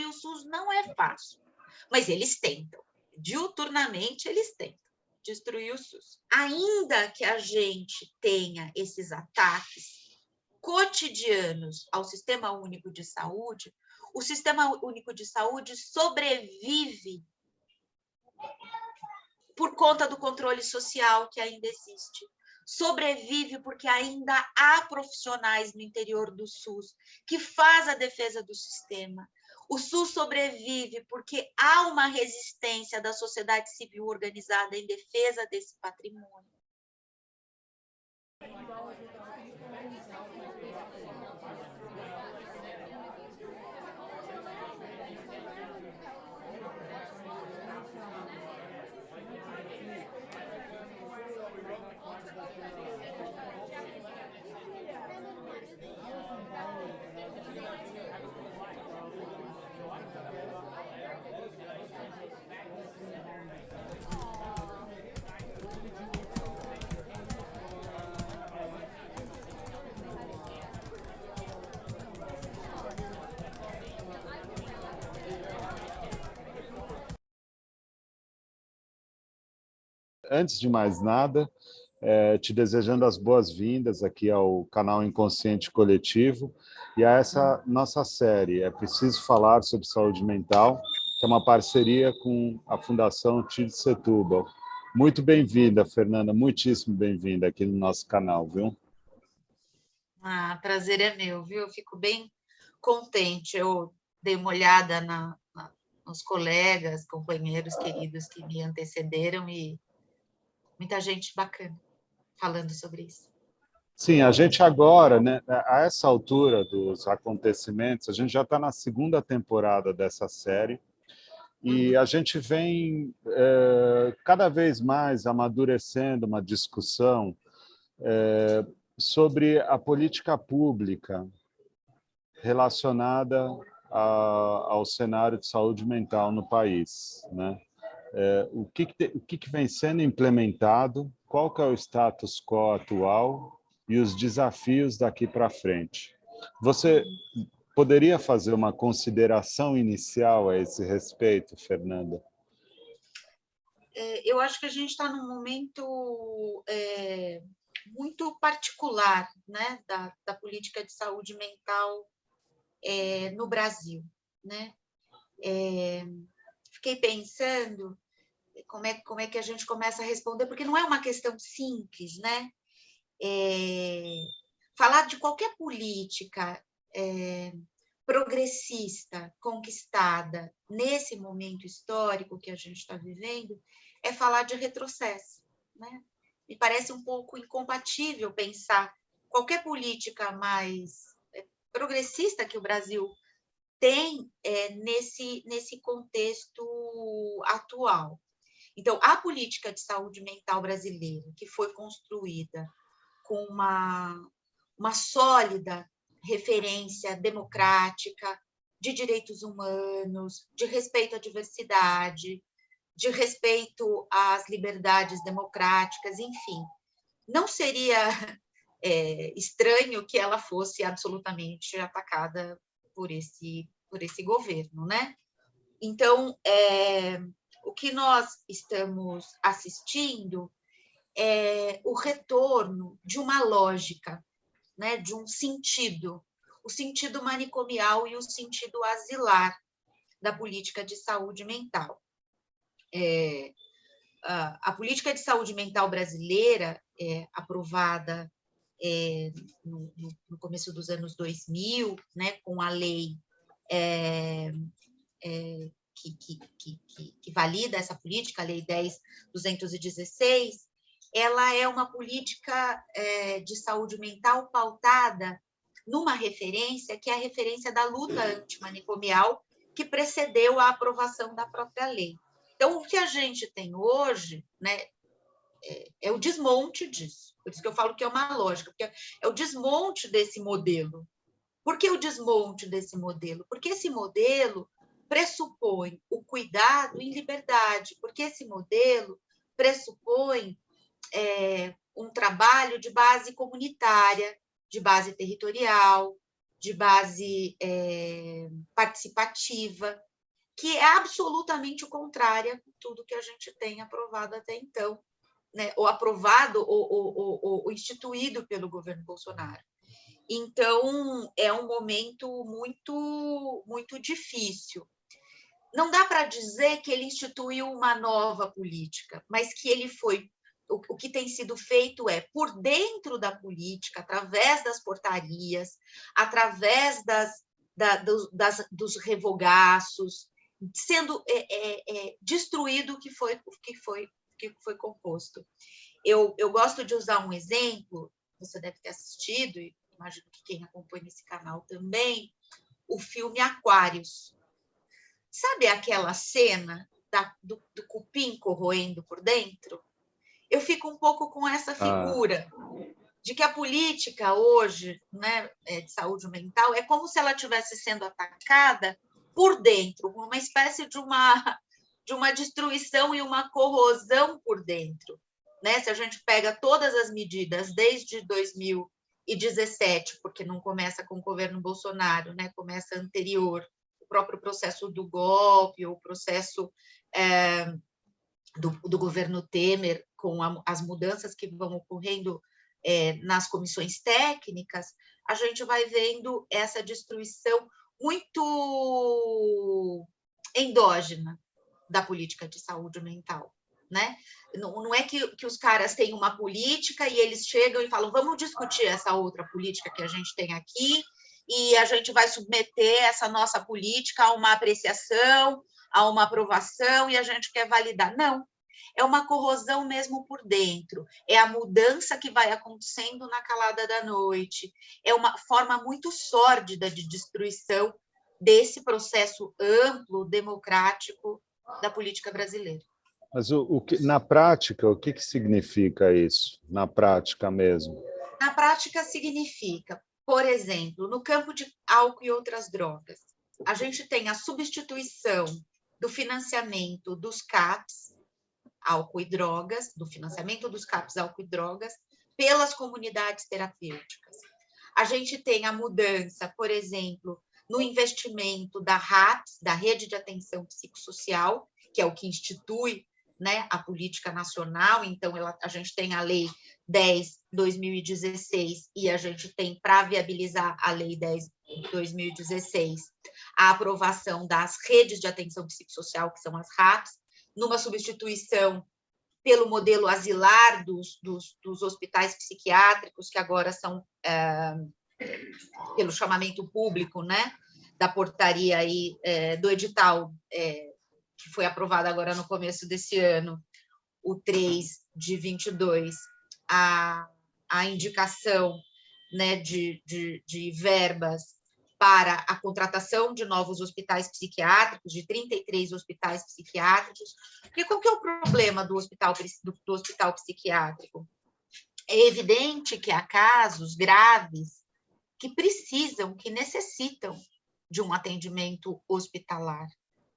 o SUS não é fácil, mas eles tentam, diuturnamente eles tentam destruir o SUS. Ainda que a gente tenha esses ataques cotidianos ao Sistema Único de Saúde, o Sistema Único de Saúde sobrevive por conta do controle social que ainda existe. Sobrevive porque ainda há profissionais no interior do SUS que faz a defesa do sistema. O SUS sobrevive porque há uma resistência da sociedade civil organizada em defesa desse patrimônio. Antes de mais nada, te desejando as boas-vindas aqui ao canal Inconsciente Coletivo e a essa nossa série, É Preciso Falar sobre Saúde Mental, que é uma parceria com a Fundação TID Setúbal. Muito bem-vinda, Fernanda, muitíssimo bem-vinda aqui no nosso canal, viu? Prazer é meu, viu? Eu fico bem contente. Eu dei uma olhada nos colegas, companheiros queridos que me antecederam e muita gente bacana falando sobre isso. Sim, a gente agora, né, a essa altura dos acontecimentos, a gente já está na segunda temporada dessa série e a gente vem cada vez mais amadurecendo uma discussão sobre a política pública relacionada ao cenário de saúde mental no país, né? O que vem sendo implementado, qual que é o status quo atual e os desafios daqui para frente. Você poderia fazer uma consideração inicial a esse respeito, Fernanda? Eu acho que a gente está num momento muito particular, né, da política de saúde mental no Brasil, né? Fiquei pensando como é que a gente começa a responder, porque não é uma questão simples, né? Falar de qualquer política progressista, conquistada nesse momento histórico que a gente está vivendo, é falar de retrocesso, né? Me parece um pouco incompatível pensar qualquer política mais progressista que o Brasil tem nesse contexto atual. Então, a política de saúde mental brasileira, que foi construída com uma sólida referência democrática, de direitos humanos, de respeito à diversidade, de respeito às liberdades democráticas, enfim. Não seria estranho que ela fosse absolutamente atacada por esse governo, né? Então, o que nós estamos assistindo é o retorno de uma lógica, né, de um sentido, o sentido manicomial e o sentido asilar da política de saúde mental. A política de saúde mental brasileira, aprovada no começo dos anos 2000, né, com a lei que valida essa política, a Lei 10.216, ela é uma política de saúde mental pautada numa referência, que é a referência da luta antimanicomial, que precedeu a aprovação da própria lei. Então, o que a gente tem hoje, né, é o desmonte disso. Por isso que eu falo que é uma lógica, porque é o desmonte desse modelo. Por que o desmonte desse modelo? Porque esse modelo pressupõe o cuidado em liberdade, porque esse modelo pressupõe um trabalho de base comunitária, de base territorial, de base participativa, que é absolutamente contrária a tudo que a gente tem aprovado até então, né? Ou aprovado ou instituído pelo governo Bolsonaro. Então, é um momento muito, muito difícil. Não dá para dizer que ele instituiu uma nova política, mas que ele foi. O que tem sido feito é, por dentro da política, através das portarias, através dos revogaços, sendo destruído o que foi composto. Eu gosto de usar um exemplo, você deve ter assistido, e imagino que quem acompanha esse canal também, o filme Aquários. Sabe aquela cena do cupim corroendo por dentro? Eu fico um pouco com essa figura de que a política hoje, né, de saúde mental é como se ela estivesse sendo atacada por dentro, uma espécie de uma destruição e uma corrosão por dentro. Né? Se a gente pega todas as medidas desde 2017, porque não começa com o governo Bolsonaro, né? Começa anterior, o próprio processo do golpe, o processo do governo Temer, com as mudanças que vão ocorrendo nas comissões técnicas, a gente vai vendo essa destruição muito endógena da política de saúde mental. Né? Não é que os caras têm uma política e eles chegam e falam, vamos discutir essa outra política que a gente tem aqui e a gente vai submeter essa nossa política a uma apreciação, a uma aprovação e a gente quer validar. Não, é uma corrosão mesmo por dentro, é a mudança que vai acontecendo na calada da noite, é uma forma muito sórdida de destruição desse processo amplo, democrático da política brasileira. Mas na prática, o que significa isso? Na prática mesmo? Na prática significa, por exemplo, no campo de álcool e outras drogas, a gente tem a substituição do financiamento dos CAPs, álcool e drogas, do financiamento dos CAPs, álcool e drogas, pelas comunidades terapêuticas. A gente tem a mudança, por exemplo, no investimento da RAPS, da Rede de Atenção Psicossocial, que é o que institui, né, a política nacional. Então, a gente tem a Lei 10/2016 e a gente tem, para viabilizar a Lei 10/2016, a aprovação das redes de atenção psicossocial, que são as RAPs, numa substituição pelo modelo asilar dos hospitais psiquiátricos, que agora são pelo chamamento público, né, da portaria aí, do edital que foi aprovado agora no começo desse ano, o 3/22, a indicação, né, de verbas para a contratação de novos hospitais psiquiátricos, de 33 hospitais psiquiátricos. Porque qual que é o problema do hospital psiquiátrico? É evidente que há casos graves que precisam, que necessitam de um atendimento hospitalar.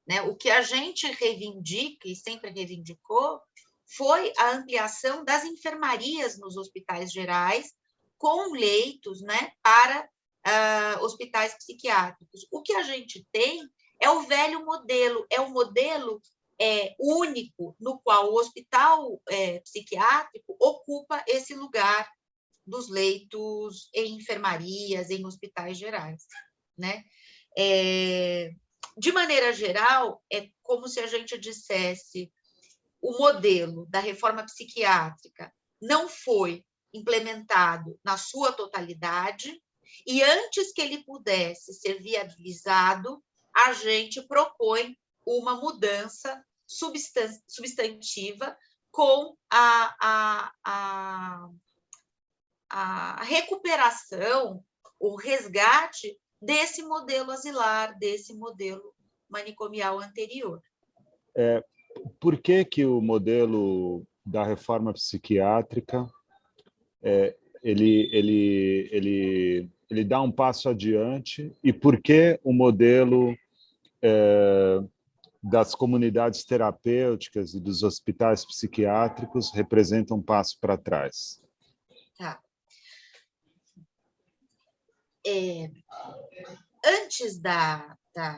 Né? O que a gente reivindica e sempre reivindicou foi a ampliação das enfermarias nos hospitais gerais, com leitos, né, para hospitais psiquiátricos. O que a gente tem é o velho modelo, é o modelo único no qual o hospital psiquiátrico ocupa esse lugar dos leitos em enfermarias, em hospitais gerais. Né? De maneira geral, é como se a gente dissesse o modelo da reforma psiquiátrica não foi implementado na sua totalidade e antes que ele pudesse ser viabilizado, a gente propõe uma mudança substantiva com a recuperação, o resgate desse modelo asilar, desse modelo manicomial anterior. Por que o modelo da reforma psiquiátrica ele dá um passo adiante e por que o modelo das comunidades terapêuticas e dos hospitais psiquiátricos representa um passo para trás? Tá. antes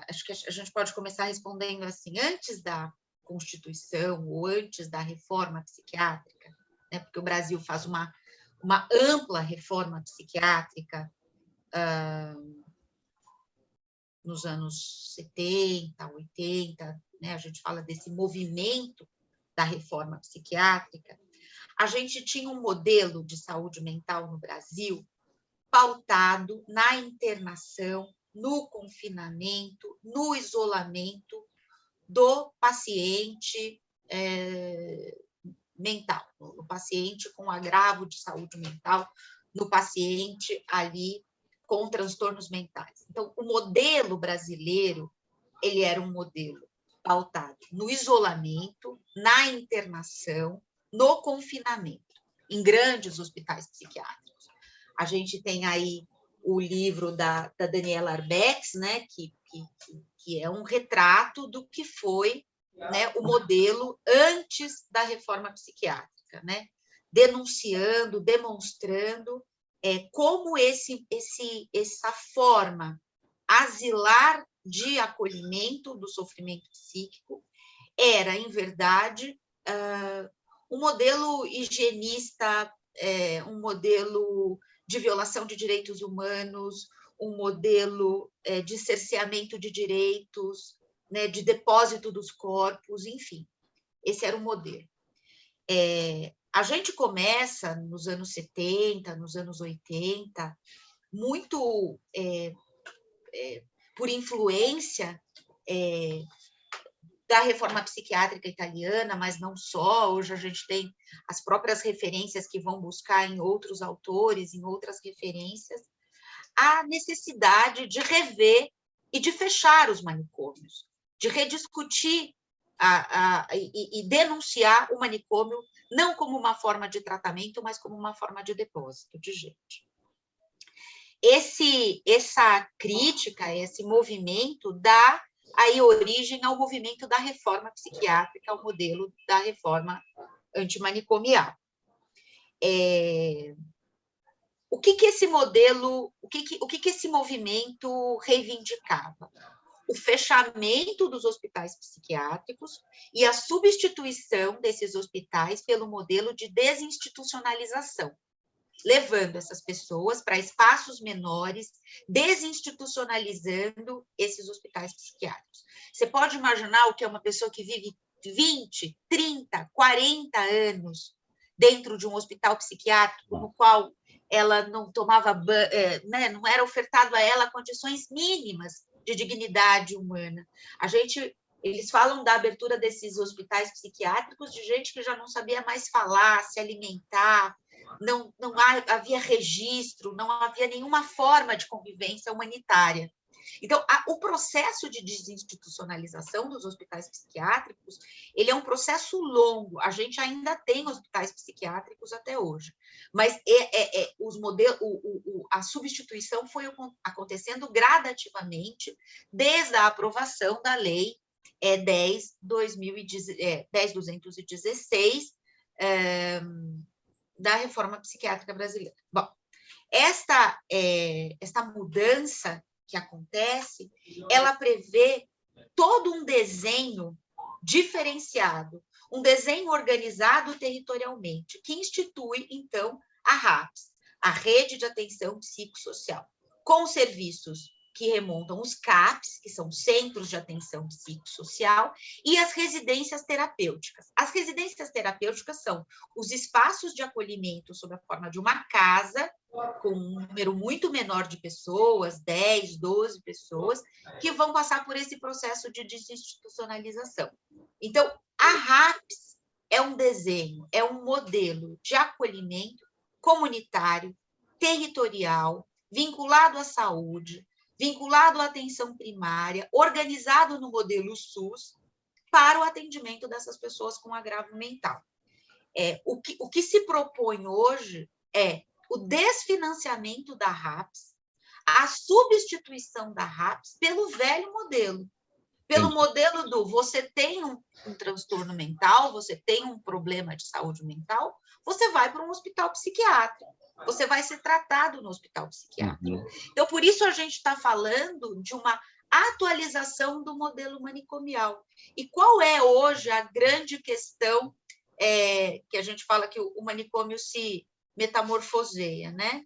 acho que a gente pode começar respondendo assim, antes da Constituição ou antes da reforma psiquiátrica, né, porque o Brasil faz uma ampla reforma psiquiátrica nos anos 70, 80, né, a gente fala desse movimento da reforma psiquiátrica, a gente tinha um modelo de saúde mental no Brasil pautado na internação, no confinamento, no isolamento do paciente mental, no paciente com agravo de saúde mental, no paciente ali com transtornos mentais. Então, o modelo brasileiro, ele era um modelo pautado no isolamento, na internação, no confinamento, em grandes hospitais psiquiátricos. A gente tem aí o livro da Daniela Arbex, né, que é um retrato do que foi, né, o modelo antes da reforma psiquiátrica, né, denunciando, demonstrando como essa forma asilar de acolhimento do sofrimento psíquico era, em verdade, um modelo higienista, um modelo de violação de direitos humanos, um modelo de cerceamento de direitos, né, de depósito dos corpos, enfim. Esse era o modelo. A gente começa nos anos 70, nos anos 80, muito por influência da reforma psiquiátrica italiana, mas não só. Hoje a gente tem as próprias referências que vão buscar em outros autores, em outras referências, a necessidade de rever e de fechar os manicômios, de rediscutir e denunciar o manicômio não como uma forma de tratamento, mas como uma forma de depósito de gente. Essa crítica, esse movimento dá aí origem ao movimento da reforma psiquiátrica, ao modelo da reforma antimanicomial. O que esse modelo, o que esse movimento reivindicava? O fechamento dos hospitais psiquiátricos e a substituição desses hospitais pelo modelo de desinstitucionalização, levando essas pessoas para espaços menores, desinstitucionalizando esses hospitais psiquiátricos. Você pode imaginar o que é uma pessoa que vive 20, 30, 40 anos dentro de um hospital psiquiátrico no qual ela não tomava banho, né, não era ofertado a ela condições mínimas de dignidade humana. Eles falam da abertura desses hospitais psiquiátricos de gente que já não sabia mais falar, se alimentar, não havia registro, não havia nenhuma forma de convivência humanitária. Então, o processo de desinstitucionalização dos hospitais psiquiátricos, ele é um processo longo. A gente ainda tem hospitais psiquiátricos até hoje, mas a substituição foi acontecendo gradativamente desde a aprovação da Lei 10.216, da reforma psiquiátrica brasileira. Bom, esta mudança que acontece, ela prevê todo um desenho diferenciado, um desenho organizado territorialmente, que institui, então, a RAPS, a Rede de Atenção Psicossocial, com serviços que remontam os CAPs, que são Centros de Atenção Psicossocial, e as residências terapêuticas. As residências terapêuticas são os espaços de acolhimento sob a forma de uma casa, com um número muito menor de pessoas, 10, 12 pessoas, que vão passar por esse processo de desinstitucionalização. Então, a RAPS é um desenho, é um modelo de acolhimento comunitário, territorial, vinculado à saúde, vinculado à atenção primária, organizado no modelo SUS, para o atendimento dessas pessoas com agravo mental. O que se propõe hoje é o desfinanciamento da RAPS, a substituição da RAPS pelo velho modelo, Pelo modelo do você tem um transtorno mental, você tem um problema de saúde mental, você vai para um hospital psiquiátrico, você vai ser tratado no hospital psiquiátrico. Então, por isso a gente está falando de uma atualização do modelo manicomial. E qual é hoje a grande questão que a gente fala que o manicômio se metamorfoseia, né?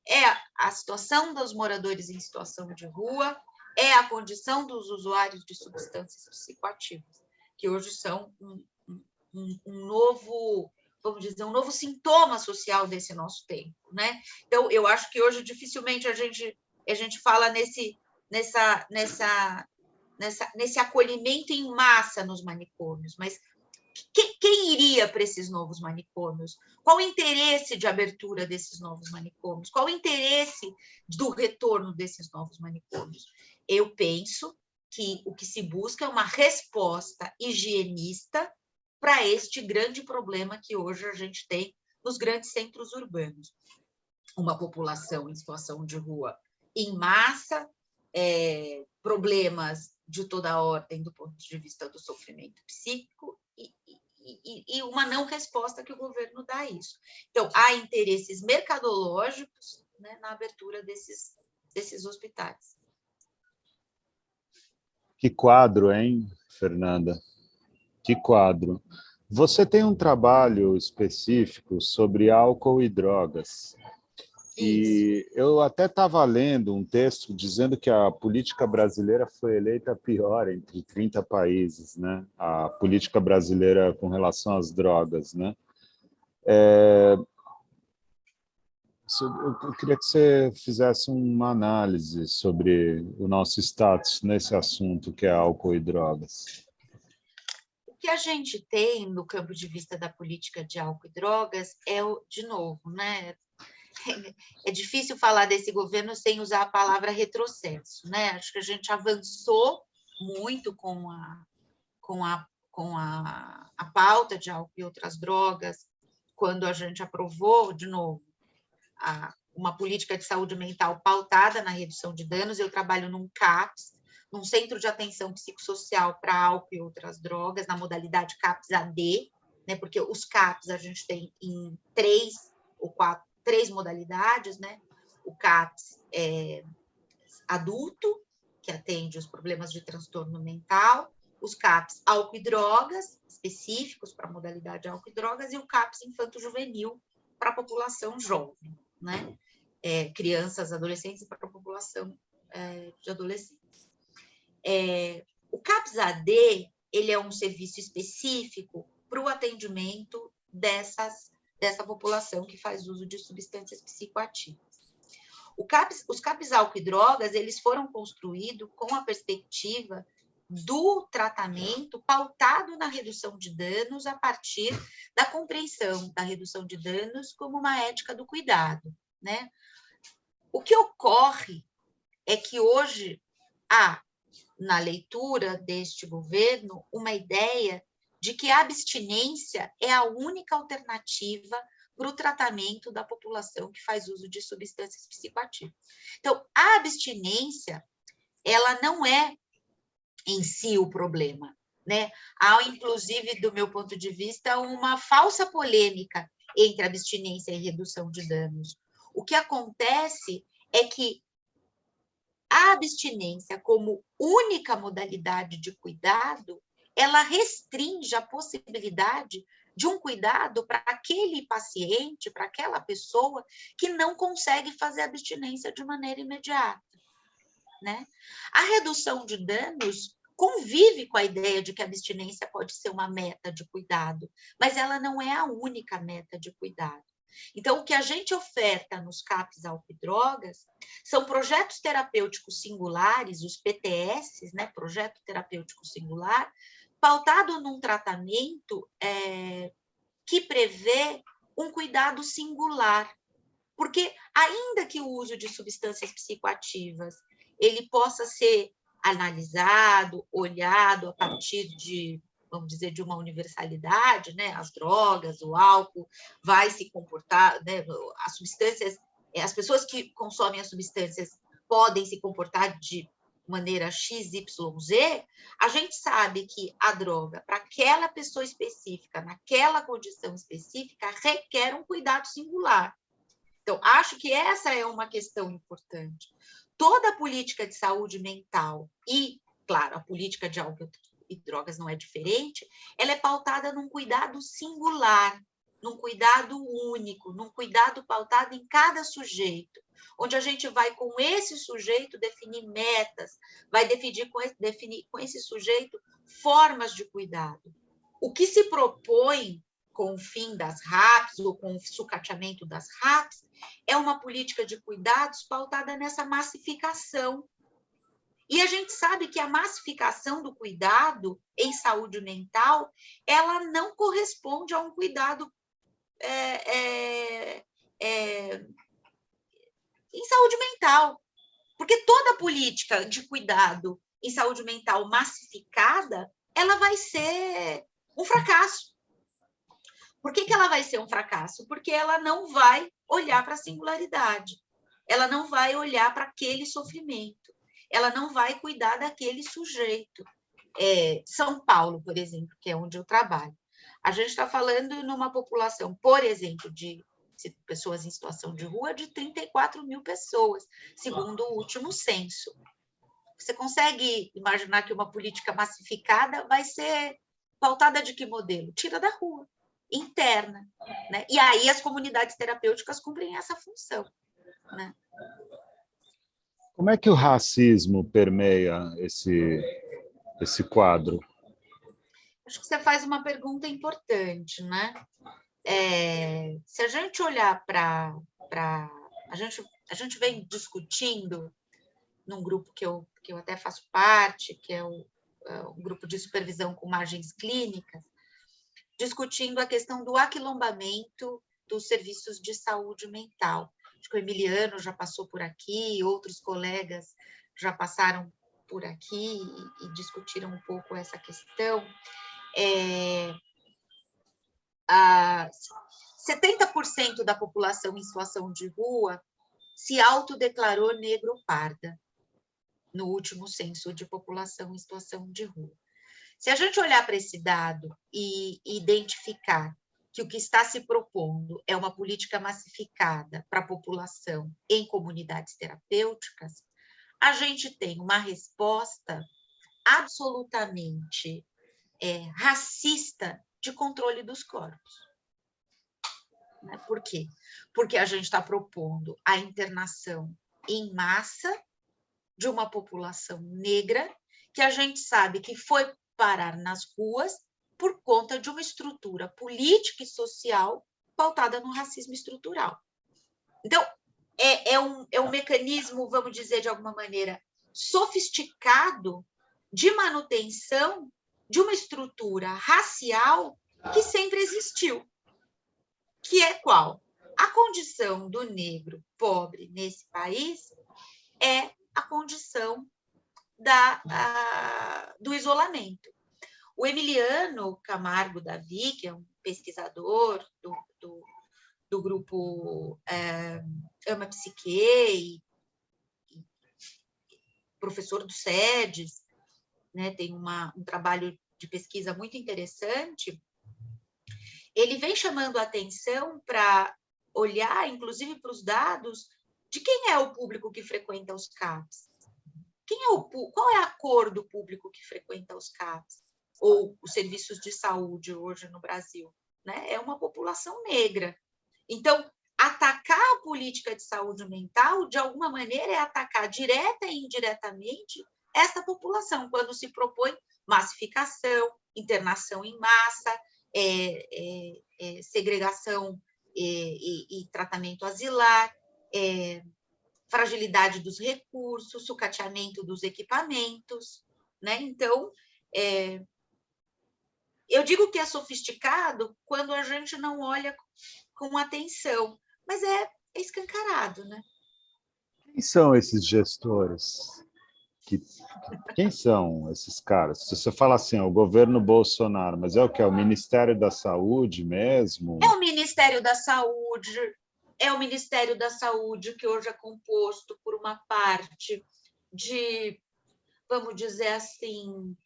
É a situação dos moradores em situação de rua, é a condição dos usuários de substâncias psicoativas, que hoje são um novo, vamos dizer, um novo sintoma social desse nosso tempo, né? Então, eu acho que hoje dificilmente a gente fala nesse acolhimento em massa nos manicômios, mas quem iria para esses novos manicômios? Qual o interesse de abertura desses novos manicômios? Qual o interesse do retorno desses novos manicômios? Eu penso que o que se busca é uma resposta higienista para este grande problema que hoje a gente tem nos grandes centros urbanos. Uma população em situação de rua em massa, problemas de toda a ordem do ponto de vista do sofrimento psíquico e uma não resposta que o governo dá a isso. Então, há interesses mercadológicos, né, na abertura desses hospitais. Que quadro, hein, Fernanda? Que quadro. Você tem um trabalho específico sobre álcool e drogas. E eu até estava lendo um texto dizendo que a política brasileira foi eleita a pior entre 30 países, né? A política brasileira com relação às drogas, né? Eu queria que você fizesse uma análise sobre o nosso status nesse assunto, que é álcool e drogas. O que a gente tem no campo de vista da política de álcool e drogas é, de novo, né? É difícil falar desse governo sem usar a palavra retrocesso, né? Acho que a gente avançou muito com a pauta de álcool e outras drogas, quando a gente aprovou, de novo, uma política de saúde mental pautada na redução de danos. Eu trabalho num CAPS, num Centro de Atenção Psicossocial para Álcool e Outras Drogas, na modalidade CAPS-AD, né? Porque os CAPS a gente tem em 3 modalidades, né? O CAPS adulto, que atende os problemas de transtorno mental, os CAPS álcool e drogas, específicos para a modalidade álcool e drogas, e o CAPS infanto-juvenil para a população jovem, né? Crianças, adolescentes e para a população de adolescentes. O CAPS-AD, ele é um serviço específico para o atendimento dessa população que faz uso de substâncias psicoativas. Os CAPs álcool e drogas, eles foram construídos com a perspectiva do tratamento pautado na redução de danos a partir da compreensão da redução de danos como uma ética do cuidado, né? O que ocorre é que hoje há, na leitura deste governo, uma ideia de que a abstinência é a única alternativa para o tratamento da população que faz uso de substâncias psicoativas. Então, a abstinência, ela não é em si o problema, né? Há, inclusive, do meu ponto de vista, uma falsa polêmica entre abstinência e redução de danos. O que acontece é que a abstinência, como única modalidade de cuidado, ela restringe a possibilidade de um cuidado para aquele paciente, para aquela pessoa que não consegue fazer abstinência de maneira imediata, né? A redução de danos convive com a ideia de que a abstinência pode ser uma meta de cuidado, mas ela não é a única meta de cuidado. Então, o que a gente oferta nos CAPs álcool e drogas são projetos terapêuticos singulares, os PTS, né? Projeto Terapêutico Singular, pautado num tratamento que prevê um cuidado singular. Porque, ainda que o uso de substâncias psicoativas ele possa ser analisado, olhado a partir de, vamos dizer, de uma universalidade, né? As drogas, o álcool vai se comportar, né? As substâncias, as pessoas que consomem as substâncias podem se comportar de maneira XYZ, a gente sabe que a droga, para aquela pessoa específica, naquela condição específica, requer um cuidado singular. Então, acho que essa é uma questão importante. Toda a política de saúde mental e, claro, a política de álcool e drogas não é diferente, ela é pautada num cuidado singular, num cuidado único, num cuidado pautado em cada sujeito, onde a gente vai, com esse sujeito, definir metas, vai definir com esse sujeito formas de cuidado. O que se propõe com o fim das RAPs ou com o sucateamento das RAPs é uma política de cuidados pautada nessa massificação. E a gente sabe que a massificação do cuidado em saúde mental, ela não corresponde a um cuidado em saúde mental. Porque toda política de cuidado em saúde mental massificada, ela vai ser um fracasso. Por que ela vai ser um fracasso? Porque ela não vai olhar para a singularidade, ela não vai olhar para aquele sofrimento, ela não vai cuidar daquele sujeito. São Paulo, por exemplo, que é onde eu trabalho, a gente está falando numa população, por exemplo, de pessoas em situação de rua, de 34 mil pessoas, segundo o último censo. Você consegue imaginar que uma política massificada vai ser pautada de que modelo? Tira da rua, interna, né? E aí as comunidades terapêuticas cumprem essa função, né? Como é que o racismo permeia esse quadro? Acho que você faz uma pergunta importante, né? Se a gente olhar para... A gente vem discutindo num grupo que eu até faço parte, que é um grupo de supervisão com margens clínicas, discutindo a questão do aquilombamento dos serviços de saúde mental. Acho que o Emiliano já passou por aqui, outros colegas já passaram por aqui e discutiram um pouco essa questão. 70% da população em situação de rua se autodeclarou negro ou parda no último censo de população em situação de rua. Se a gente olhar para esse dado e identificar que o que está se propondo é uma política massificada para a população em comunidades terapêuticas, a gente tem uma resposta absolutamente racista de controle dos corpos. Por quê? Porque a gente está propondo a internação em massa de uma população negra que a gente sabe que foi parar nas ruas por conta de uma estrutura política e social pautada no racismo estrutural. Então, é um mecanismo, vamos dizer de alguma maneira, sofisticado de manutenção de uma estrutura racial que sempre existiu. Que é qual? A condição do negro pobre nesse país é a condição do isolamento. O Emiliano Camargo Davi, que é um pesquisador do grupo Ama Psique e professor do SEDES, né, tem um trabalho de pesquisa muito interessante, ele vem chamando a atenção para olhar, inclusive, para os dados de quem é o público que frequenta os CAPs. Qual é a cor do público que frequenta os CAPs? Ou os serviços de saúde hoje no Brasil? Né? É uma população negra. Então, atacar a política de saúde mental, de alguma maneira, é atacar direta e indiretamente essa população, quando se propõe massificação, internação em massa, segregação e tratamento asilar, fragilidade dos recursos, sucateamento dos equipamentos, né? Então, eu digo que é sofisticado quando a gente não olha com atenção, mas é escancarado, né? Quem são esses gestores? Quem são esses caras? Se você fala assim, o governo Bolsonaro, mas é o que? É o Ministério da Saúde mesmo? É o Ministério da Saúde, que hoje é composto por uma parte de vamos dizer assim,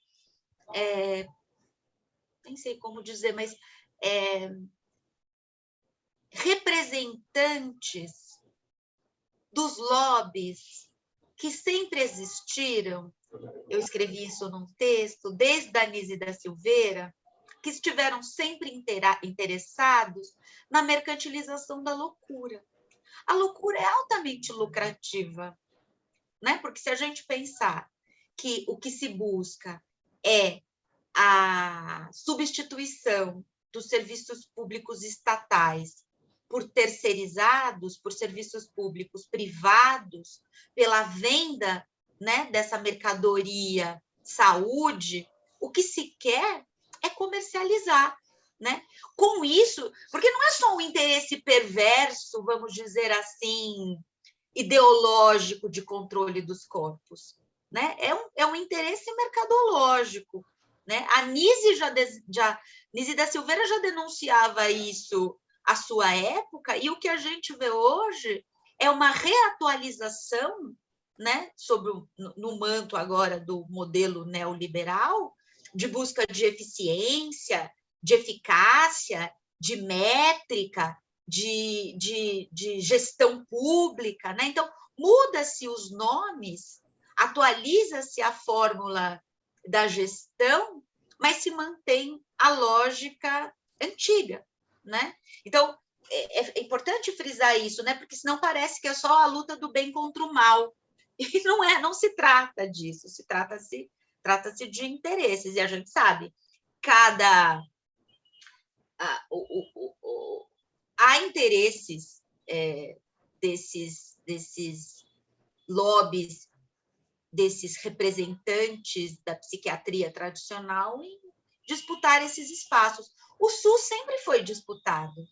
nem sei como dizer, mas representantes dos lobbies que sempre existiram. Eu escrevi isso num texto, desde a Anísia da Silveira, que estiveram sempre interessados na mercantilização da loucura. A loucura é altamente lucrativa, né? Porque se a gente pensar que o que se busca é a substituição dos serviços públicos estatais por terceirizados, por serviços públicos privados, pela venda, né, dessa mercadoria saúde, o que se quer é comercializar, né? Com isso, porque não é só um interesse perverso, vamos dizer assim, ideológico de controle dos corpos, né? É um interesse mercadológico, né? A Nise da Silveira já denunciava isso à sua época, e o que a gente vê hoje é uma reatualização, né, no manto agora do modelo neoliberal, de busca de eficiência, de eficácia, de métrica, de gestão pública, né? Então, muda-se os nomes, atualiza-se a fórmula da gestão, mas se mantém a lógica antiga, né? Então, é importante frisar isso, né? Porque senão parece que é só a luta do bem contra o mal. E não é, não se trata disso, trata-se de interesses, e a gente sabe, há interesses desses lobbies, desses representantes da psiquiatria tradicional em disputar esses espaços. O SUS sempre foi disputado.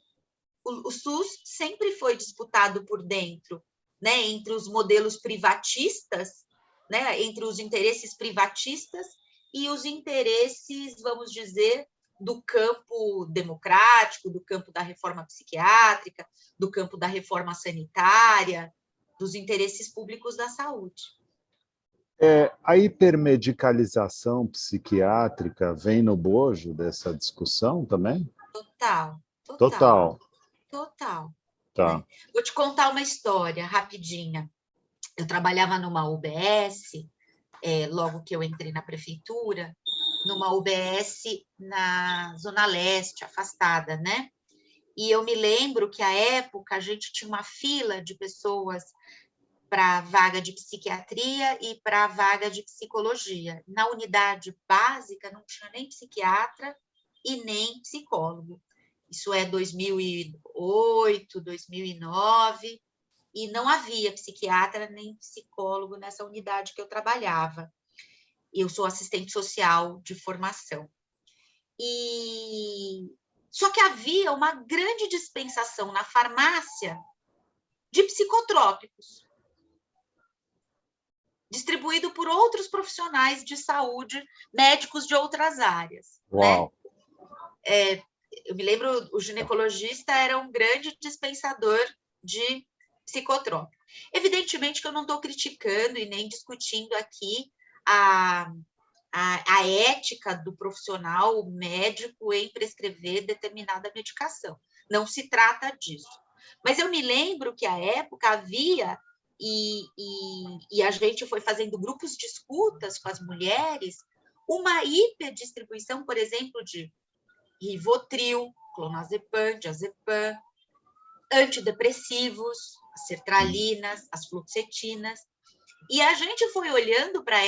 O SUS sempre foi disputado por dentro, né, entre os modelos privatistas, né, entre os interesses privatistas e os interesses, vamos dizer, do campo democrático, do campo da reforma psiquiátrica, do campo da reforma sanitária, dos interesses públicos da saúde. A hipermedicalização psiquiátrica vem no bojo dessa discussão também? Total. Total. Né? Vou te contar uma história rapidinha. Eu trabalhava numa UBS, logo que eu entrei na prefeitura, numa UBS na Zona Leste, afastada, né? E eu me lembro que, à época, a gente tinha uma fila de pessoas para vaga de psiquiatria e para vaga de psicologia. Na unidade básica não tinha nem psiquiatra e nem psicólogo. Isso é 2008, 2009, e não havia psiquiatra nem psicólogo nessa unidade que eu trabalhava. Eu sou assistente social de formação. Só que havia uma grande dispensação na farmácia de psicotrópicos, distribuído por outros profissionais de saúde, médicos de outras áreas. Uau. Né? Eu me lembro, o ginecologista era um grande dispensador de psicotrópico. Evidentemente que eu não estou criticando e nem discutindo aqui a ética do profissional médico em prescrever determinada medicação. Não se trata disso. Mas eu me lembro que, à época, havia, e a gente foi fazendo grupos de escutas com as mulheres, uma hiperdistribuição, por exemplo, de Rivotril, clonazepam, diazepam, antidepressivos, as sertralinas, as fluoxetinas. E a gente foi olhando para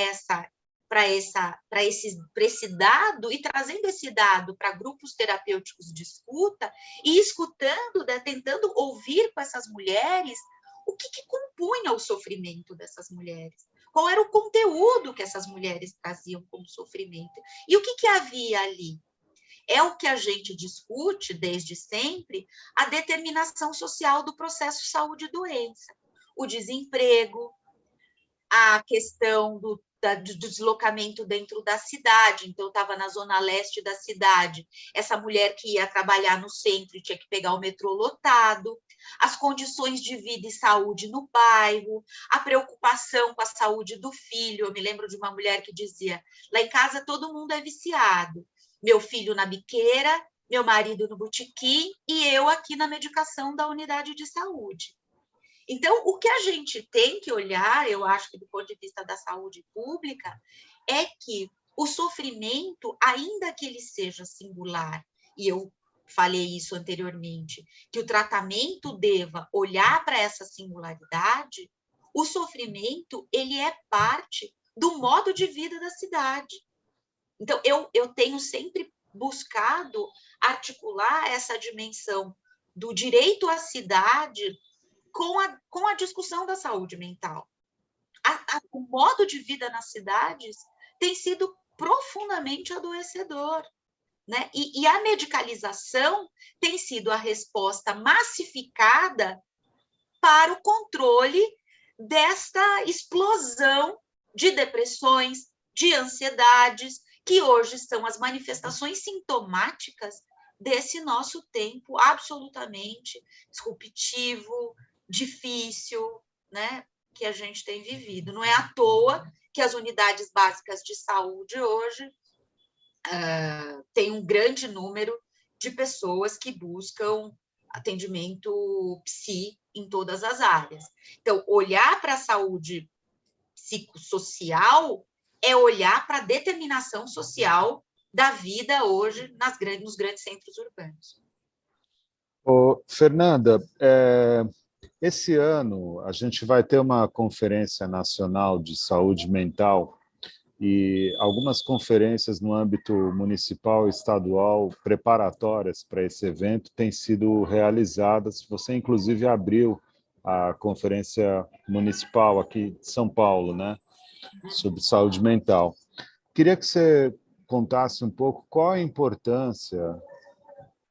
esse dado e trazendo esse dado para grupos terapêuticos de escuta e escutando, né, tentando ouvir com essas mulheres o que compunha o sofrimento dessas mulheres, qual era o conteúdo que essas mulheres traziam como sofrimento e o que havia ali. É o que a gente discute desde sempre, a determinação social do processo saúde e doença, o desemprego, a questão do deslocamento dentro da cidade. Então, estava na zona leste da cidade. Essa mulher que ia trabalhar no centro tinha que pegar o metrô lotado, as condições de vida e saúde no bairro, a preocupação com a saúde do filho. Eu me lembro de uma mulher que dizia: lá em casa todo mundo é viciado. Meu filho na biqueira, meu marido no botequim e eu aqui na medicação da unidade de saúde. Então, o que a gente tem que olhar, eu acho que do ponto de vista da saúde pública, é que o sofrimento, ainda que ele seja singular, e eu falei isso anteriormente, que o tratamento deva olhar para essa singularidade, o sofrimento, ele é parte do modo de vida da cidade. Então, eu tenho sempre buscado articular essa dimensão do direito à cidade com a discussão da saúde mental. O modo de vida nas cidades tem sido profundamente adoecedor, né? E a medicalização tem sido a resposta massificada para o controle desta explosão de depressões, de ansiedades, que hoje são as manifestações sintomáticas desse nosso tempo absolutamente disruptivo, difícil, né, que a gente tem vivido. Não é à toa que as unidades básicas de saúde hoje têm um grande número de pessoas que buscam atendimento psi em todas as áreas. Então, olhar para a saúde psicossocial é olhar para a determinação social da vida hoje nos grandes centros urbanos. Ô, Fernanda, esse ano a gente vai ter uma conferência nacional de saúde mental e algumas conferências no âmbito municipal e estadual preparatórias para esse evento têm sido realizadas. Você, inclusive, abriu a conferência municipal aqui de São Paulo, né, sobre saúde mental. Queria que você contasse um pouco qual a importância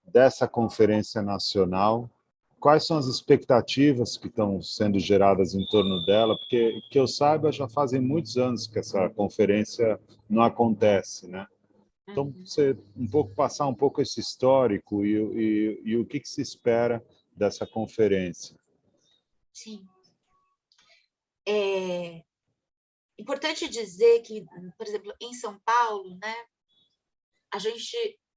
dessa conferência nacional, quais são as expectativas que estão sendo geradas em torno dela, porque, que eu saiba, já fazem muitos anos que essa conferência não acontece, né? Então, você um pouco passar um pouco esse histórico e o que se espera dessa conferência. Sim. É importante dizer que, por exemplo, em São Paulo, né,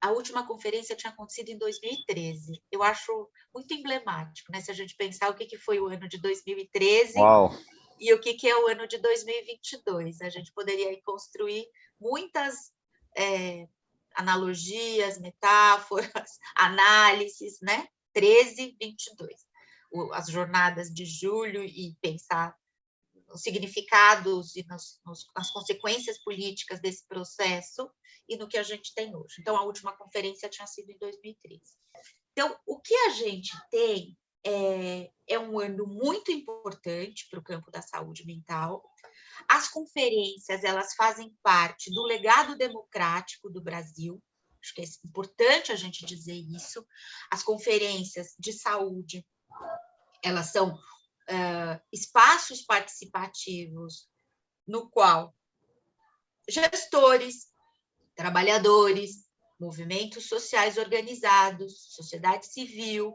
a última conferência tinha acontecido em 2013. Eu acho muito emblemático, né? Se a gente pensar o que foi o ano de 2013 Uau. E o que é o ano de 2022. A gente poderia aí construir muitas analogias, metáforas, análises, né? 13, 22. As jornadas de julho e pensar nos significados e nas consequências políticas desse processo e no que a gente tem hoje. Então, a última conferência tinha sido em 2013. Então, o que a gente tem é um ano muito importante para o campo da saúde mental. As conferências, elas fazem parte do legado democrático do Brasil. Acho que é importante a gente dizer isso. As conferências de saúde, elas são espaços participativos no qual gestores, trabalhadores, movimentos sociais organizados, sociedade civil,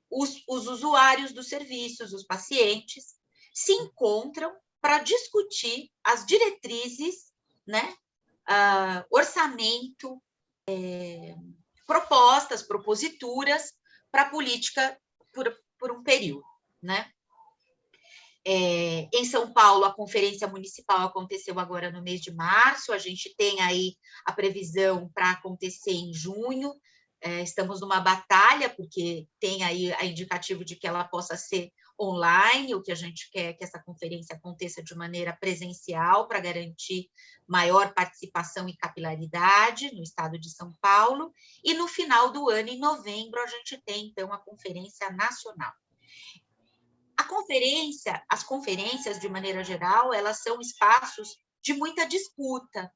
os usuários dos serviços, os pacientes, se encontram para discutir as diretrizes, né, orçamento, propostas, proposituras para a política por um período, né? Em São Paulo, a conferência municipal aconteceu agora no mês de março, a gente tem aí a previsão para acontecer em junho, estamos numa batalha, porque tem aí a indicativo de que ela possa ser online, o que a gente quer é que essa conferência aconteça de maneira presencial, para garantir maior participação e capilaridade no estado de São Paulo, e no final do ano, em novembro, a gente tem, então, a Conferência Nacional. As conferências, de maneira geral, elas são espaços de muita disputa,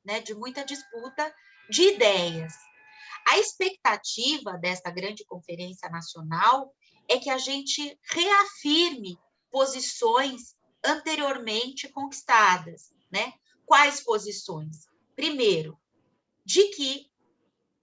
né? De muita disputa de ideias. A expectativa desta grande conferência nacional é que a gente reafirme posições anteriormente conquistadas, né? Quais posições? Primeiro, de que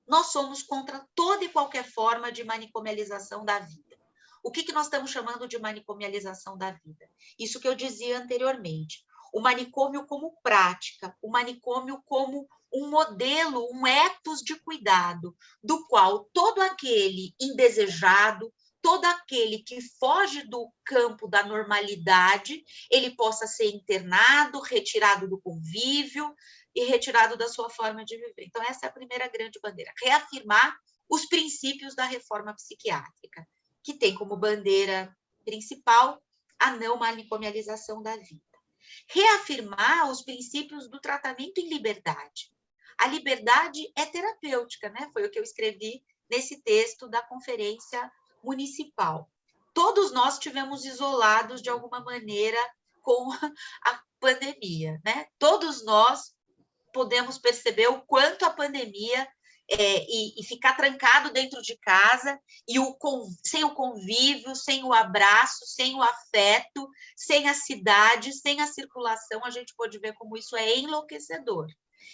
nós somos contra toda e qualquer forma de manicomialização da vida. O que nós estamos chamando de manicomialização da vida? Isso que eu dizia anteriormente. O manicômio como prática, o manicômio como um modelo, um ethos de cuidado, do qual todo aquele indesejado, todo aquele que foge do campo da normalidade, ele possa ser internado, retirado do convívio e retirado da sua forma de viver. Então, essa é a primeira grande bandeira, reafirmar os princípios da reforma psiquiátrica, que tem como bandeira principal a não manicomialização da vida. Reafirmar os princípios do tratamento em liberdade. A liberdade é terapêutica, né? Foi o que eu escrevi nesse texto da conferência municipal. Todos nós estivemos isolados de alguma maneira com a pandemia, né? Todos nós podemos perceber o quanto a pandemia e ficar trancado dentro de casa sem o convívio, sem o abraço, sem o afeto, sem a cidade, sem a circulação, a gente pode ver como isso é enlouquecedor.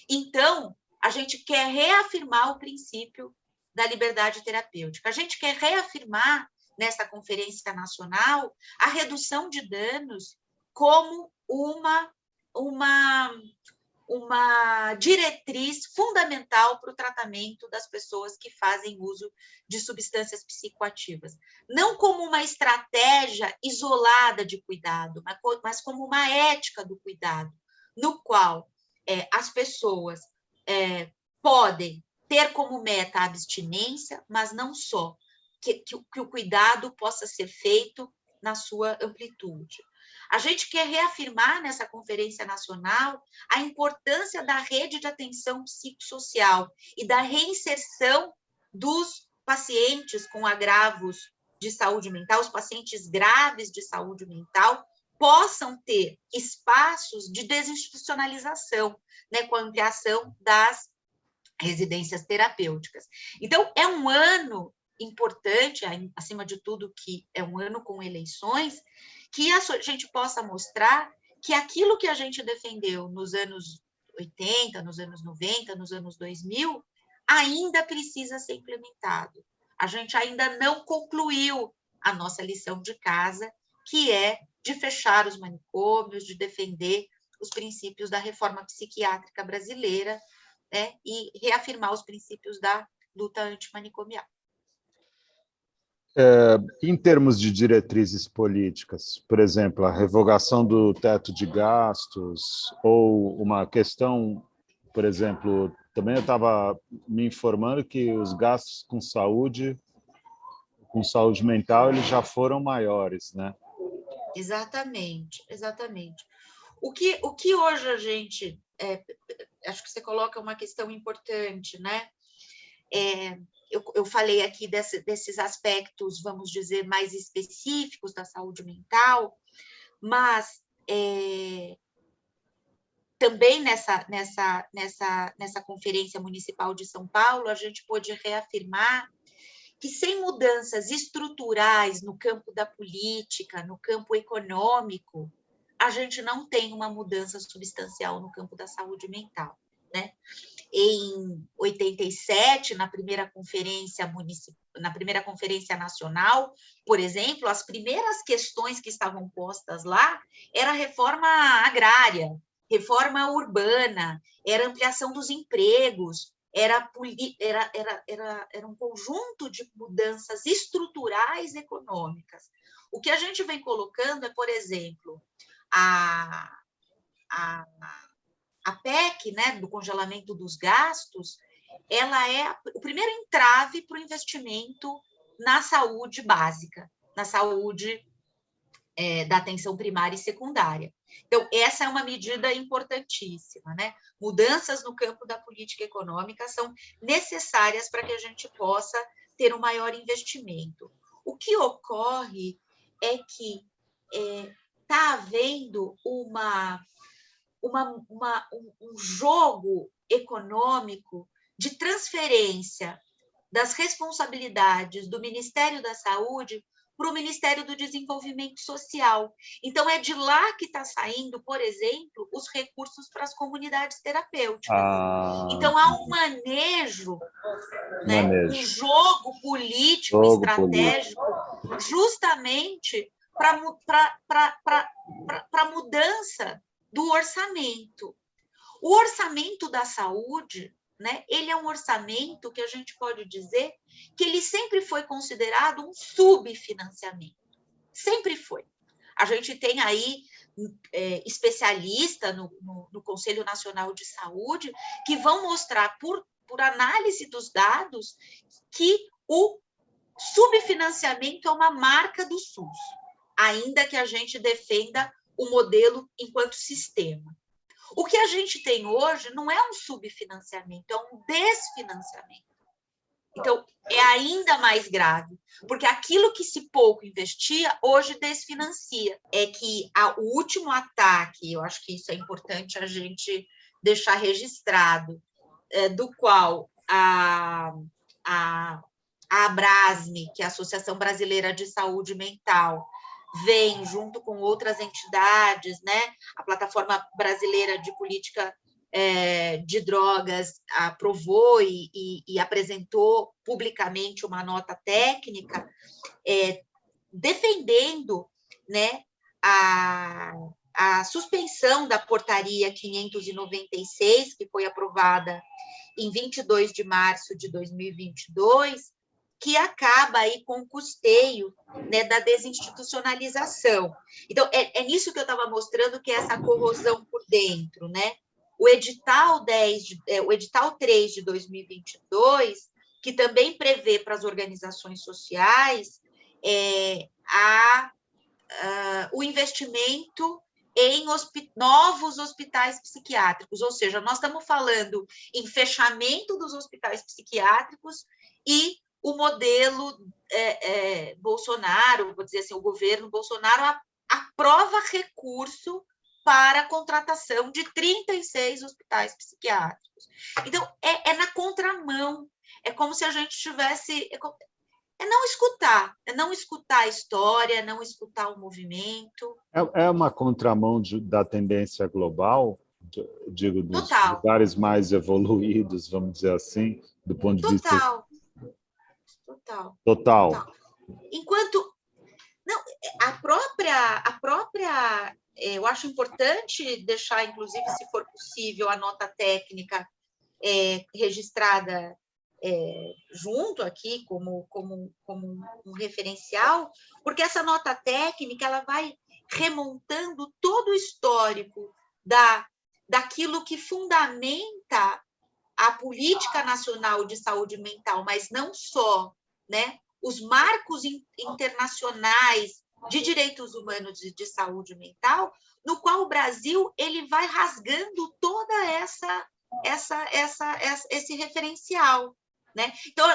Então, a gente quer reafirmar o princípio da liberdade terapêutica. A gente quer reafirmar, nessa conferência nacional, a redução de danos como uma diretriz fundamental para o tratamento das pessoas que fazem uso de substâncias psicoativas. Não como uma estratégia isolada de cuidado, mas como uma ética do cuidado, no qual as pessoas podem ter como meta a abstinência, mas não só, que o cuidado possa ser feito na sua amplitude. A gente quer reafirmar nessa conferência nacional a importância da rede de atenção psicossocial e da reinserção dos pacientes com agravos de saúde mental, os pacientes graves de saúde mental, possam ter espaços de desinstitucionalização, né, com a ampliação das residências terapêuticas. Então, é um ano importante, acima de tudo, que é um ano com eleições, que a gente possa mostrar que aquilo que a gente defendeu nos anos 80, nos anos 90, nos anos 2000, ainda precisa ser implementado. A gente ainda não concluiu a nossa lição de casa, que é de fechar os manicômios, de defender os princípios da reforma psiquiátrica brasileira, né, e reafirmar os princípios da luta antimanicomial. Em termos de diretrizes políticas, por exemplo, a revogação do teto de gastos, ou uma questão, por exemplo, também eu estava me informando que os gastos com saúde mental, eles já foram maiores, né? Exatamente, exatamente. O que hoje a gente... acho que você coloca uma questão importante, né? Eu falei aqui desses aspectos, vamos dizer, mais específicos da saúde mental, mas também nessa Conferência Municipal de São Paulo, a gente pôde reafirmar que sem mudanças estruturais no campo da política, no campo econômico, a gente não tem uma mudança substancial no campo da saúde mental, né? Em 87, na primeira conferência nacional, por exemplo, as primeiras questões que estavam postas lá era a reforma agrária, reforma urbana, era ampliação dos empregos, era um conjunto de mudanças estruturais econômicas. O que a gente vem colocando é, por exemplo, a PEC, né, do congelamento dos gastos, ela é o primeiro entrave para o investimento na saúde básica, na saúde da atenção primária e secundária. Então, essa é uma medida importantíssima, né? Mudanças no campo da política econômica são necessárias para que a gente possa ter um maior investimento. O que ocorre é que está havendo um jogo econômico de transferência das responsabilidades do Ministério da Saúde para o Ministério do Desenvolvimento Social. Então, é de lá que está saindo, por exemplo, os recursos para as comunidades terapêuticas. Então, há um manejo, né? Um jogo político estratégico, justamente para a mudança do orçamento. O orçamento da saúde, né, ele é um orçamento que a gente pode dizer que ele sempre foi considerado um subfinanciamento. Sempre foi. A gente tem aí especialistas no Conselho Nacional de Saúde que vão mostrar, por análise dos dados, que o subfinanciamento é uma marca do SUS, ainda que a gente defenda o modelo enquanto sistema. O que a gente tem hoje não é um subfinanciamento, é um desfinanciamento. Então, é ainda mais grave, porque aquilo que se pouco investia, hoje desfinancia. É que o último ataque, eu acho que isso é importante a gente deixar registrado, do qual a Abrasme, que é a Associação Brasileira de Saúde Mental, vem junto com outras entidades, né? A Plataforma Brasileira de Política de Drogas aprovou e apresentou publicamente uma nota técnica defendendo, né, a suspensão da portaria 596, que foi aprovada em 22 de março de 2022, que acaba aí com o custeio, né, da desinstitucionalização. Então, é nisso que eu estava mostrando, que é essa corrosão por dentro, né? O edital 3 de 2022, que também prevê para as organizações sociais o investimento em novos hospitais psiquiátricos, ou seja, nós estamos falando em fechamento dos hospitais psiquiátricos e o modelo Bolsonaro, vou dizer assim, o governo Bolsonaro aprova recurso para a contratação de 36 hospitais psiquiátricos. Então, é na contramão, é como se a gente tivesse... É não escutar a história, não escutar o movimento. É uma contramão da tendência global, digo, dos Total. lugares mais evoluídos, vamos dizer assim, do ponto de vista... Total. Enquanto... Não, a própria eu acho importante deixar, inclusive, se for possível, a nota técnica registrada junto aqui como um referencial, porque essa nota técnica ela vai remontando todo o histórico daquilo que fundamenta a política nacional de saúde mental, mas não só, né? Os marcos internacionais de direitos humanos e de saúde mental, no qual o Brasil ele vai rasgando toda esse referencial, né? Então,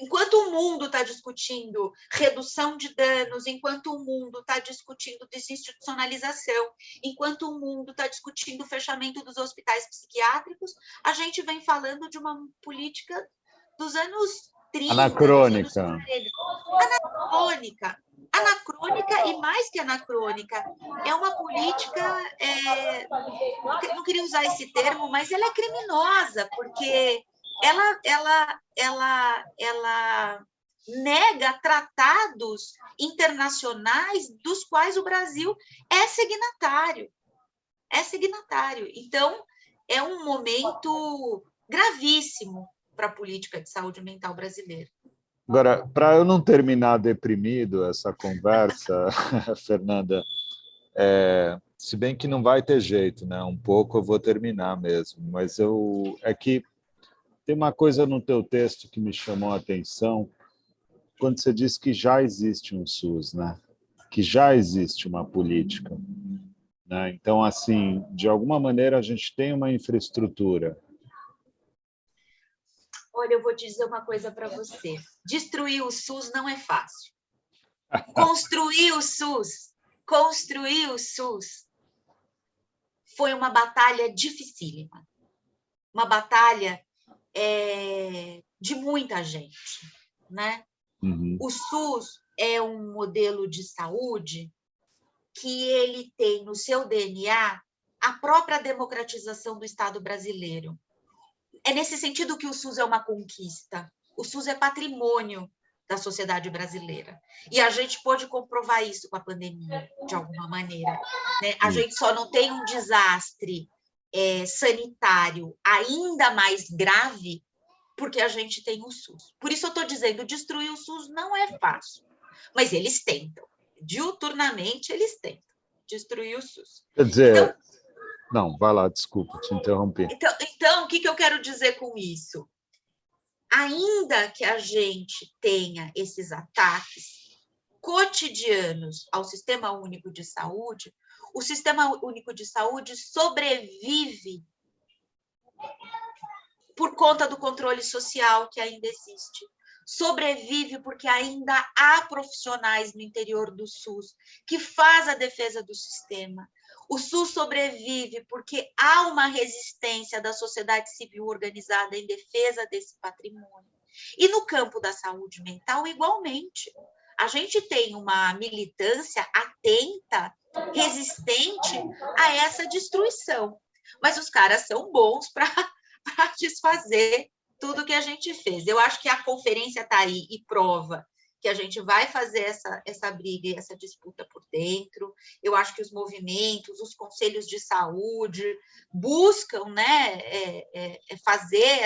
enquanto o mundo está discutindo redução de danos, enquanto o mundo está discutindo desinstitucionalização, enquanto o mundo está discutindo o fechamento dos hospitais psiquiátricos, a gente vem falando de uma política dos anos 30, anacrônica. Dos anos 40. Anacrônica e mais que anacrônica, é uma política, não queria usar esse termo, mas ela é criminosa, porque ela nega tratados internacionais dos quais o Brasil é signatário. Então, é um momento gravíssimo para a política de saúde mental brasileira. Agora, para eu não terminar deprimido essa conversa, Fernanda, se bem que não vai ter jeito, né? Um pouco eu vou terminar mesmo, mas é que tem uma coisa no teu texto que me chamou a atenção, quando você diz que já existe um SUS, né? Que já existe uma política, né? Então, assim, de alguma maneira a gente tem uma infraestrutura. Olha, eu vou te dizer uma coisa para você. Destruir o SUS não é fácil. Construir o SUS foi uma batalha dificílima. Uma batalha de muita gente, né? Uhum. O SUS é um modelo de saúde que ele tem no seu DNA a própria democratização do Estado brasileiro. É nesse sentido que o SUS é uma conquista. O SUS é patrimônio da sociedade brasileira. E a gente pôde comprovar isso com a pandemia, de alguma maneira, né? A gente só não tem um desastre sanitário ainda mais grave porque a gente tem o SUS. Por isso eu estou dizendo, destruir o SUS não é fácil, mas eles tentam. Diuturnamente, eles tentam destruir o SUS. Quer dizer, não, vai lá, desculpa, te interrompi. Então, o que eu quero dizer com isso? Ainda que a gente tenha esses ataques cotidianos ao Sistema Único de Saúde, o Sistema Único de Saúde sobrevive por conta do controle social que ainda existe. Sobrevive porque ainda há profissionais no interior do SUS que faz a defesa do sistema. O SUS sobrevive porque há uma resistência da sociedade civil organizada em defesa desse patrimônio. E no campo da saúde mental, igualmente. A gente tem uma militância atenta, resistente a essa destruição. Mas os caras são bons para desfazer tudo que a gente fez. Eu acho que a conferência está aí e prova que a gente vai fazer essa briga e essa disputa por dentro. Eu acho que os movimentos, os conselhos de saúde buscam, né, fazer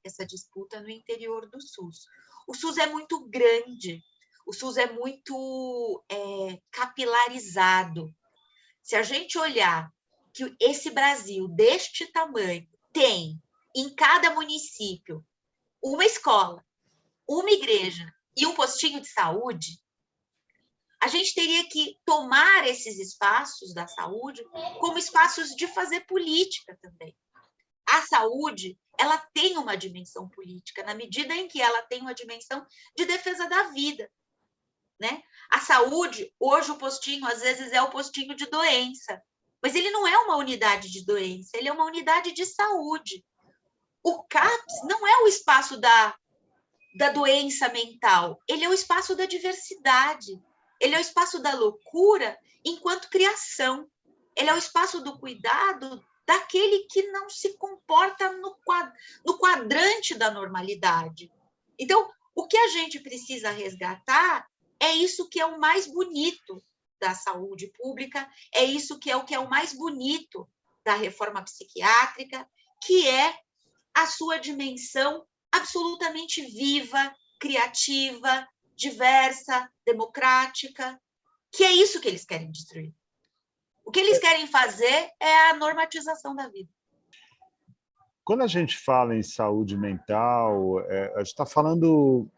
essa disputa no interior do SUS. O SUS é muito grande, o SUS é muito capilarizado. Se a gente olhar que esse Brasil deste tamanho tem em cada município uma escola, uma igreja e um postinho de saúde, a gente teria que tomar esses espaços da saúde como espaços de fazer política também. A saúde, ela tem uma dimensão política, na medida em que ela tem uma dimensão de defesa da vida, né? A saúde, hoje o postinho, às vezes, é o postinho de doença, mas ele não é uma unidade de doença, ele é uma unidade de saúde. O CAPS não é o espaço da doença mental, ele é o espaço da diversidade, ele é o espaço da loucura enquanto criação, ele é o espaço do cuidado daquele que não se comporta no quadrante da normalidade. Então, o que a gente precisa resgatar é isso que é o mais bonito da saúde pública, é isso que é o mais bonito da reforma psiquiátrica, que é a sua dimensão absolutamente viva, criativa, diversa, democrática, que é isso que eles querem destruir. O que eles querem fazer é a normatização da vida. Quando a gente fala em saúde mental, a gente está falando...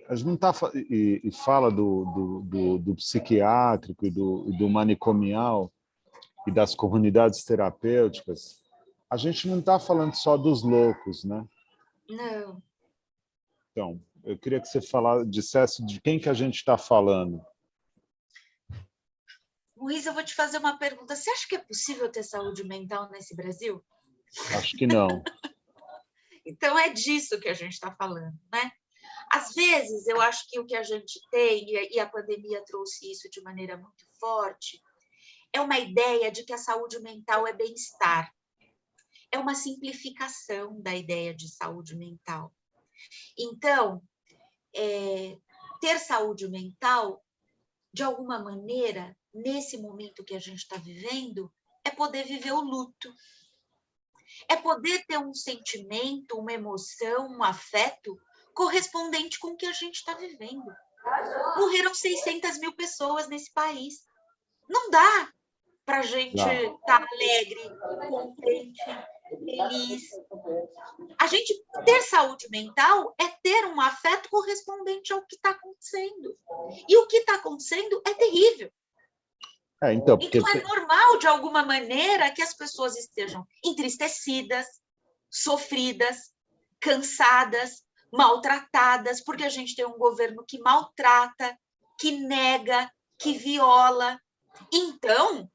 a gente não tá, e fala do psiquiátrico e do manicomial e das comunidades terapêuticas, a gente não está falando só dos loucos, né? Não. Então, eu queria que você dissesse de quem que a gente está falando. Luiz, eu vou te fazer uma pergunta. Você acha que é possível ter saúde mental nesse Brasil? Acho que não. Então, é disso que a gente está falando, né? Às vezes, eu acho que o que a gente tem, e a pandemia trouxe isso de maneira muito forte, é uma ideia de que a saúde mental é bem-estar. É uma simplificação da ideia de saúde mental. Então, ter saúde mental, de alguma maneira, nesse momento que a gente está vivendo, é poder viver o luto. É poder ter um sentimento, uma emoção, um afeto correspondente com o que a gente está vivendo. Morreram 600 mil pessoas nesse país. Não dá para a gente estar alegre, contente, feliz. A gente ter saúde mental é ter um afeto correspondente ao que está acontecendo. E o que está acontecendo é terrível. Então, é normal, de alguma maneira, que as pessoas estejam entristecidas, sofridas, cansadas, maltratadas, porque a gente tem um governo que maltrata, que nega, que viola. Então,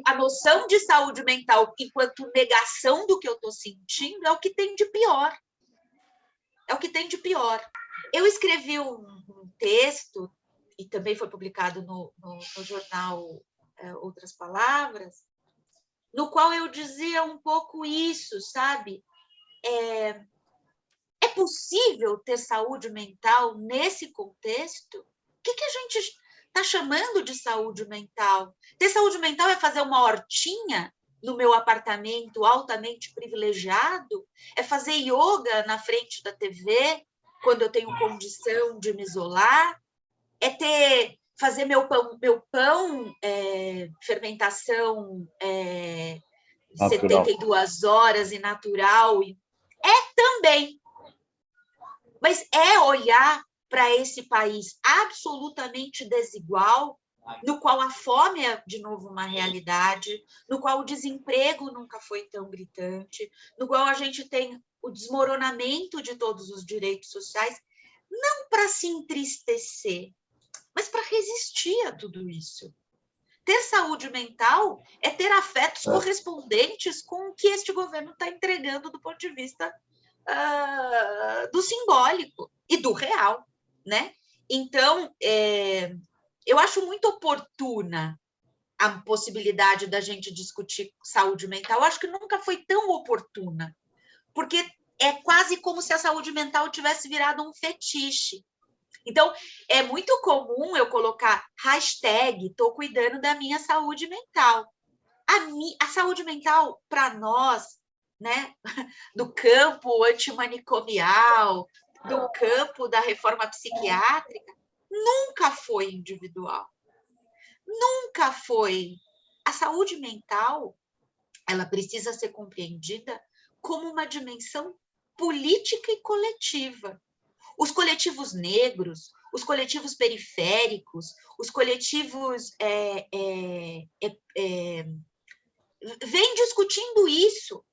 a noção de saúde mental enquanto negação do que eu estou sentindo é o que tem de pior. É o que tem de pior. Eu escrevi um texto, e também foi publicado no jornal Outras Palavras, no qual eu dizia um pouco isso, sabe? É possível ter saúde mental nesse contexto? O que a gente está chamando de saúde mental? Ter saúde mental é fazer uma hortinha no meu apartamento altamente privilegiado? É fazer yoga na frente da TV quando eu tenho condição de me isolar? É fazer meu pão fermentação 72 horas e natural? Também. Mas é olhar para esse país absolutamente desigual, no qual a fome é, de novo, uma realidade, no qual o desemprego nunca foi tão gritante, no qual a gente tem o desmoronamento de todos os direitos sociais, não para se entristecer, mas para resistir a tudo isso. Ter saúde mental é ter afetos correspondentes com o que este governo está entregando do ponto de vista do simbólico e do real, né? Então, eu acho muito oportuna a possibilidade da gente discutir saúde mental. Eu acho que nunca foi tão oportuna, porque é quase como se a saúde mental tivesse virado um fetiche. Então, é muito comum eu colocar hashtag "tô cuidando da minha saúde mental". A saúde mental, para nós, né, do campo antimanicomial, do campo da reforma psiquiátrica, nunca foi individual. Nunca foi. A saúde mental, ela precisa ser compreendida como uma dimensão política e coletiva. Os coletivos negros, os coletivos periféricos, os coletivos vêm discutindo isso.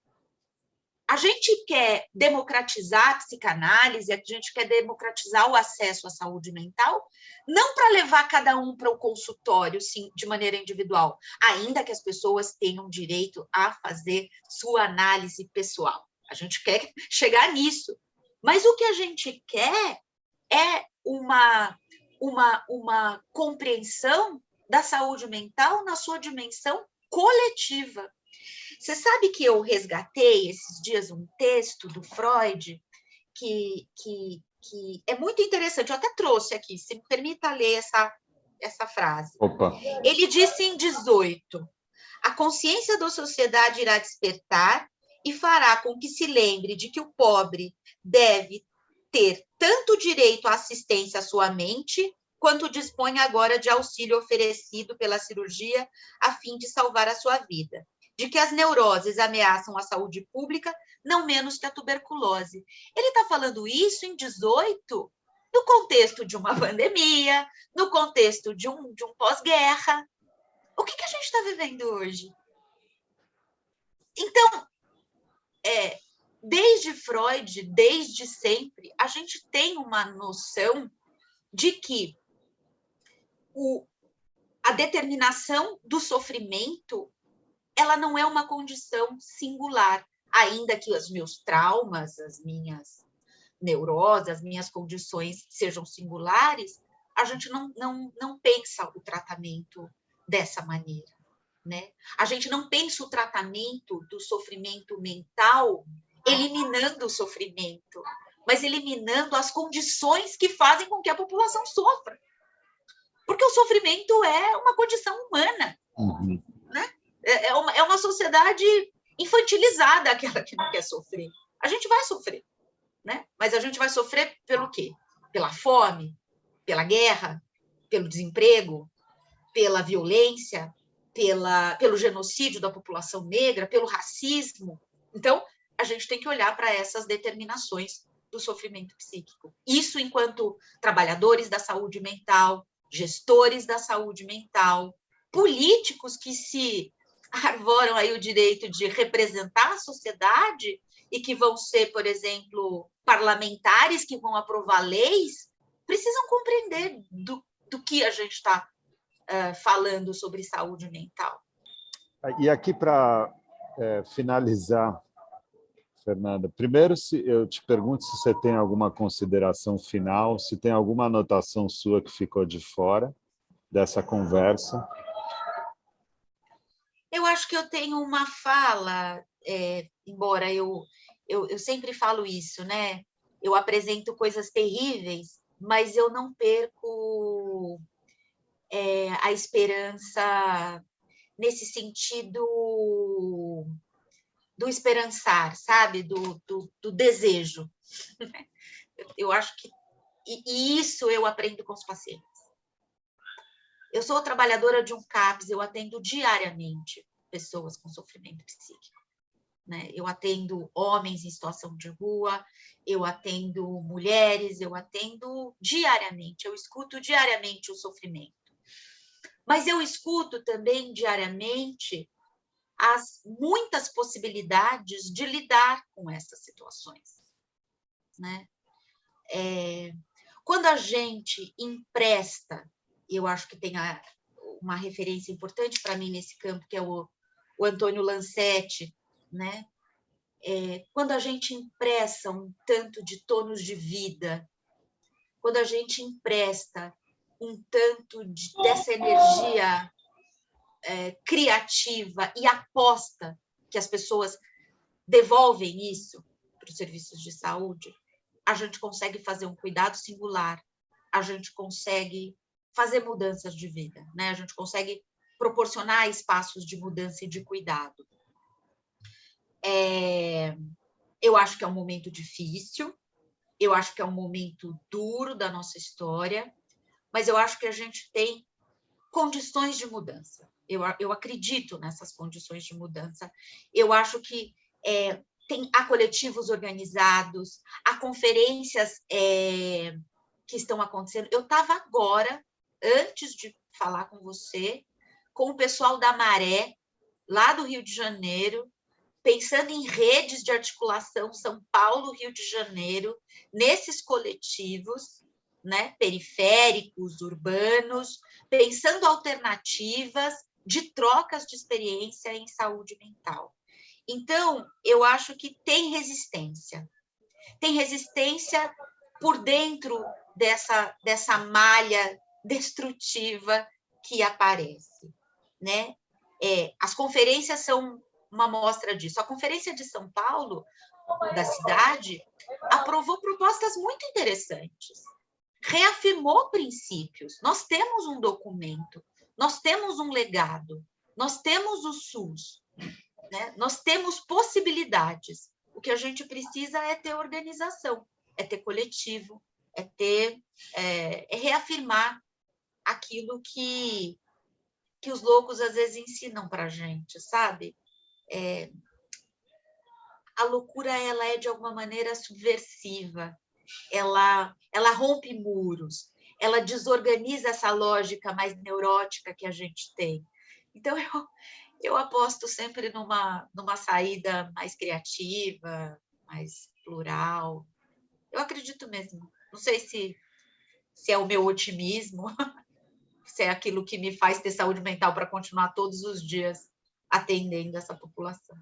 A gente quer democratizar a psicanálise, a gente quer democratizar o acesso à saúde mental, não para levar cada um para o consultório, sim, de maneira individual, ainda que as pessoas tenham direito a fazer sua análise pessoal. A gente quer chegar nisso. Mas o que a gente quer é uma compreensão da saúde mental na sua dimensão coletiva. Você sabe que eu resgatei esses dias um texto do Freud que é muito interessante. Eu até trouxe aqui, se me permita ler essa frase. Opa. Ele disse em 18: a consciência da sociedade irá despertar e fará com que se lembre de que o pobre deve ter tanto direito à assistência à sua mente, quanto dispõe agora de auxílio oferecido pela cirurgia a fim de salvar a sua vida. De que as neuroses ameaçam a saúde pública, não menos que a tuberculose. Ele está falando isso em 18, no contexto de uma pandemia, no contexto de um pós-guerra. O que a gente está vivendo hoje? Então, desde Freud, desde sempre, a gente tem uma noção de que a determinação do sofrimento, ela não é uma condição singular, ainda que os meus traumas, as minhas neuroses, as minhas condições sejam singulares, a gente não pensa o tratamento dessa maneira, né? A gente não pensa o tratamento do sofrimento mental eliminando o sofrimento, mas eliminando as condições que fazem com que a população sofra. Porque o sofrimento é uma condição humana, né? É uma sociedade infantilizada, aquela que não quer sofrer. A gente vai sofrer, né? Mas a gente vai sofrer pelo quê? Pela fome, pela guerra, pelo desemprego, pela violência, pelo genocídio da população negra, pelo racismo. Então, a gente tem que olhar para essas determinações do sofrimento psíquico. Isso enquanto trabalhadores da saúde mental, gestores da saúde mental, políticos que se arvoram aí o direito de representar a sociedade e que vão ser, por exemplo, parlamentares que vão aprovar leis, precisam compreender do que a gente está falando sobre saúde mental. E aqui, para finalizar, Fernanda. Primeiro, eu te pergunto se você tem alguma consideração final, se tem alguma anotação sua que ficou de fora dessa conversa. Eu acho que eu tenho uma fala, embora eu sempre falo isso, né? Eu apresento coisas terríveis, mas eu não perco a esperança nesse sentido do esperançar, sabe? Do desejo. Eu acho que... E isso eu aprendo com os pacientes. Eu sou trabalhadora de um CAPS, eu atendo diariamente pessoas com sofrimento psíquico, né? Eu atendo homens em situação de rua, eu atendo mulheres, eu atendo diariamente, eu escuto diariamente o sofrimento. Mas eu escuto também diariamente as muitas possibilidades de lidar com essas situações, né? Quando a gente empresta, eu acho que tem uma referência importante para mim nesse campo, que é o Antônio Lancetti, né? Quando a gente empresta um tanto de tônus de vida, quando a gente empresta um tanto dessa energia criativa e aposta que as pessoas devolvem isso para os serviços de saúde, a gente consegue fazer um cuidado singular, a gente consegue fazer mudanças de vida, né? A gente consegue proporcionar espaços de mudança e de cuidado. Eu acho que é um momento difícil, eu acho que é um momento duro da nossa história, mas eu acho que a gente tem condições de mudança. Eu acredito nessas condições de mudança. Eu acho que há coletivos organizados, há conferências que estão acontecendo. Eu estava agora, antes de falar com você, com o pessoal da Maré, lá do Rio de Janeiro, pensando em redes de articulação São Paulo, Rio de Janeiro, nesses coletivos, né, periféricos, urbanos, pensando alternativas de trocas de experiência em saúde mental. Então, eu acho que tem resistência. Tem resistência por dentro dessa malha destrutiva que aparece, né? As conferências são uma mostra disso. A Conferência de São Paulo, da cidade, aprovou propostas muito interessantes, reafirmou princípios. Nós temos um documento, nós temos um legado, nós temos o SUS, né? Nós temos possibilidades. O que a gente precisa é ter organização, é ter coletivo, é reafirmar aquilo que os loucos às vezes ensinam para a gente, sabe? A loucura, ela é de alguma maneira subversiva, ela rompe muros, ela desorganiza essa lógica mais neurótica que a gente tem. Então, eu aposto sempre numa saída mais criativa, mais plural. Eu acredito mesmo. Não sei se é o meu otimismo, se é aquilo que me faz ter saúde mental para continuar todos os dias atendendo essa população.